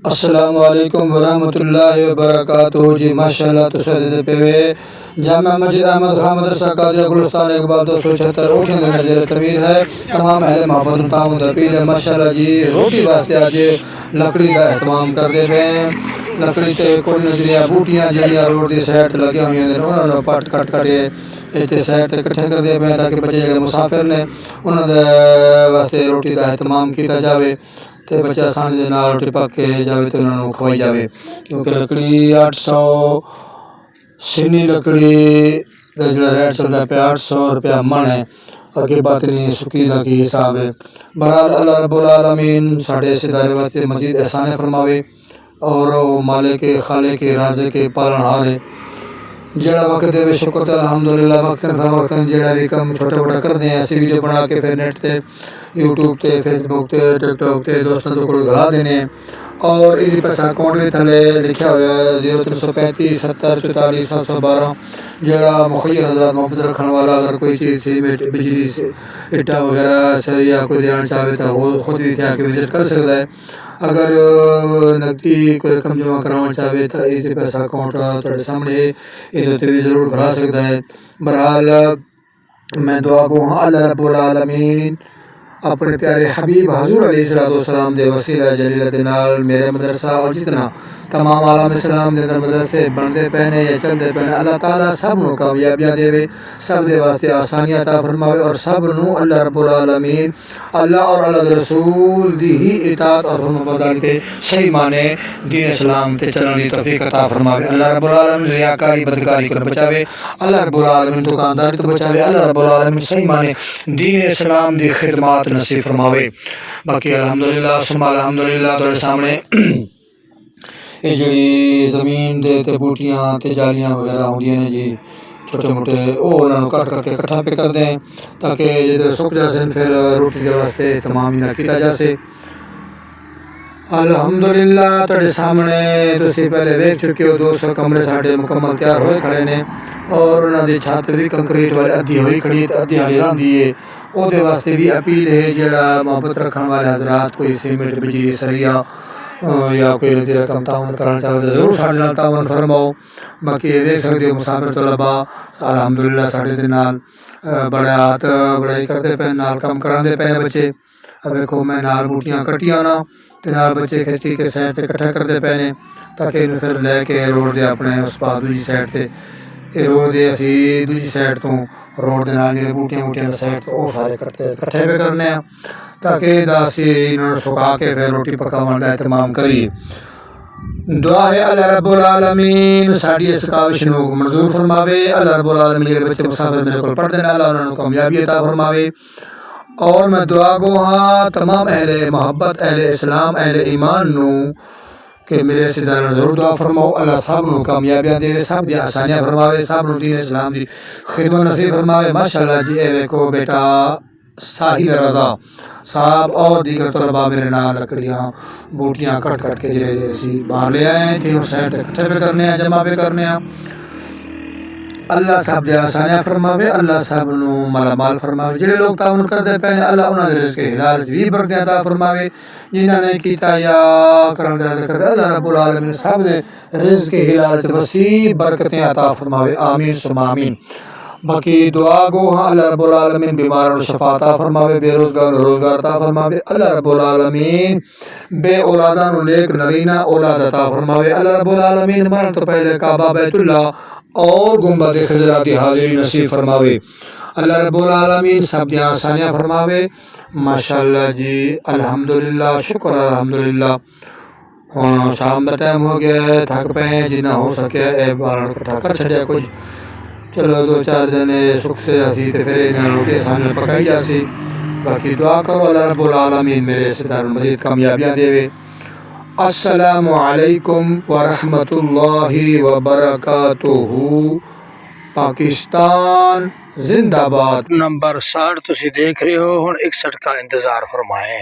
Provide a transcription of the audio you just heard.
السلام علیکم ورحمۃ اللہ وبرکاتہ جی ماشاءاللہ تسدید پہ جامع مسجد احمد خان مدرسہ قادریہ گلستان اقبال 276 روشن نظر تمیر ہے تمام اہل محبت تعاون اپیل ہے ماشاءاللہ جی روٹی واسطے اج لکڑی کا اہتمام کرتے پے لکڑی تے کوئی نظریہ بوٹیاں جڑیاں روڈ دی سائڈ تے لگی ہوئی ہیں انہاں نوں پٹ کٹ کے اتنے سائڈ تے اکٹھے کرتے پے تاکہ بچے جڑے مسافر نے انہاں دے واسطے روٹی کا اہتمام کیتا جاوے تے بچہ آسانی دے نال روٹی پک کے جاوے تے انہاں نوں کھوائی جاوے کیونکہ لکڑی 800 سنی لکڑی دا جڑا ریٹ چلدا پیا 800 روپیہ من ہے اگے بات نہیں سکی دا کی حساب ہے بہرحال اللہ رب العالمین ساڈے اس ادارے واسطے مزید احسان فرماوے اور مالک خالق رازق پالنہار ہے جڑا وقت دے شکر تے الحمدللہ وقتاً فوقتاً جڑا بھی کم چھوٹا موٹا کردے ہیں اسی ویڈیو بنا کے پھر نیٹ تے یوٹیوب تے فیس بک تے ٹک ٹاک تے دوستاں تو کول گھلا دینے اور اسی پیسہ اکاؤنٹ بھی تھلے لکھیا ہوا ہے 0335 70 44 712 جڑا مخیر حضرات محبت رکھن والا اگر کوئی چیز سیمنٹ بجلی سے اٹا وغیرہ سے یا کوئی دینا چاہے تو وہ خود بھی آ کے وزٹ کر سکتا ہے اگر نقدی کوئی رقم جمع کروانا چاہے تو اسی پیسہ اکاؤنٹ تھوڑے سامنے یہ ضرور گھلا سکتا ہے بہرحال میں دعا گو ہاں اللہ رب العالمین اپنے پیارے حبیب حضور علیہ السلام دے وسیلہ جلیلہ دے نال میرے مدرسہ اور جتنا تمام عالم اسلام دے اندر مدرسے بنتے پینے یا چلتے پینے اللہ تعالیٰ سب نو کامیابیاں دے سب دے واسطے آسانیاں عطا فرماوے اور سب نو اللہ رب العالمین اللہ اور اللہ دے رسول دی ہی اطاعت اور فرمانبرداری تے صحیح معنی دین اسلام تے چلن دی توفیق عطا فرماوے اللہ رب العالمین ریاکاری بدکاری کو بچاوے اللہ رب العالمین دکانداری تو بچاوے اللہ رب العالمین صحیح معنی دین اسلام دی خدمات نصیب فرماوے باقی الحمدللہ ثم الحمدللہ تھوڑے سامنے یہ جڑی زمین دے تے بوٹیاں تے جالیاں وغیرہ ہوندیاں نے جی چھوٹے موٹے انہاں نوں کٹ کر کے اکٹھا پہ کر دیں تاکہ جدوں سک جاسن پھر روٹی دے واسطے تمام نہ کیتا جاسے الحمدللہ تھوڑے سامنے تسی پہلے ویکھ چکے ہو 200 کمرے ساڈے مکمل تیار ہوئے کھڑے نے اور انہاں دی چھت بھی کنکریٹ والی ادھی ہوئی کھڑی تے ادھی ہالی رہندی ہے او دے واسطے بھی اپیل ہے جڑا محبت رکھن والے حضرات کوئی سیمنٹ بجلی سریا یا کوئی ندی رقم تعاون کرنا چاہتے ضرور ساڈے نال تعاون فرماؤ باقی ویکھ سکدے ہو مسافر طلباء الحمدللہ ساڈے دے نال بڑے ہاتھ بڑائی کرتے پے نال کام کراندے پے بچے ویکھو میں نال بوٹیاں کٹیاں نا تے نال بچے کھچی کے سائڈ تے اکٹھا کردے پے نے تاکہ انہوں پھر لے کے روڈ دے اپنے اس پاس دوجی سائڈ تے یہ روڈ دے اسی دوجی سائڈ تو روڈ دے نال جڑے بوٹیاں سائڈ تو او سارے اکٹھے پہ کرنے ہیں تاکہ داسی انہوں نے سکا کے پھر روٹی پکاون دا اہتمام کریے دعا ہے اللہ رب العالمین ساڈی اس کاوش نو منظور فرماوے اللہ رب العالمین جڑے بچے مسافر میرے کول پڑھدے نے اللہ انہاں نوں کامیابی عطا فرماوے اور میں دعا گو ہاں تمام اہل محبت اہل اسلام اہل ایمان نو کہ میرے سیدھا ضرور دعا فرماؤ اللہ سب نو کامیابیاں دے سب دی آسانیاں فرماوے سب نو دین اسلام دی خدمت نصیب فرماوے ماشاءاللہ جی اے ویکھو بیٹا ساحل رضا صاحب اور دیگر طلباء میرے نال لکڑیاں بوٹیاں کٹ کے جڑے اسی باہر لے آئے تھے اور سائڈ تے اکٹھے پہ کرنے ہیں جمع پہ کرنے ہیں اللہ سب دے آسانیاں فرماوے اللہ سب نو مالا مال فرماوے جڑے لوگ تعاون کردے پے اللہ انہاں دے رزق حلال وی برکتاں عطا فرماوے جنہاں نے کیتا یا کرن دے ذکر اللہ رب العالمین سب دے رزق حلال تے وسیع برکتیں عطا فرماوے آمین ثم آمین باقی دعا گو ہاں اللہ رب العالمین بیماروں کو شفا عطا فرماوے بے روزگار روزگار عطا فرماوے اللہ رب العالمین بے اولاداں نو نیک نرینہ اولاد عطا فرماوے اللہ رب العالمین مرن تو پہلے کعبہ بیت اللہ اور گنبد خضرا دی حاضری نصیب فرماوے اللہ رب العالمین سب دی آسانیاں فرماوے ماشاءاللہ جی الحمدللہ شکر الحمدللہ ہن شام دا ٹائم ہو گیا ہے تھک پے جنہ ہو سکے اے بارن اکٹھا کر چھڈیا کچھ چلو 2-4 دن سکھ سے اسی تے پھر انہاں روٹی آسان پکائی جاسی باقی دعا کرو اللہ رب العالمین میرے رشتہ دار مزید کامیابیاں دے السلام علیکم ورحمۃ اللہ وبرکاتہ پاکستان زندہ باد نمبر 60 تسی دیکھ رہے ہو ہن 61 کا انتظار فرمائیں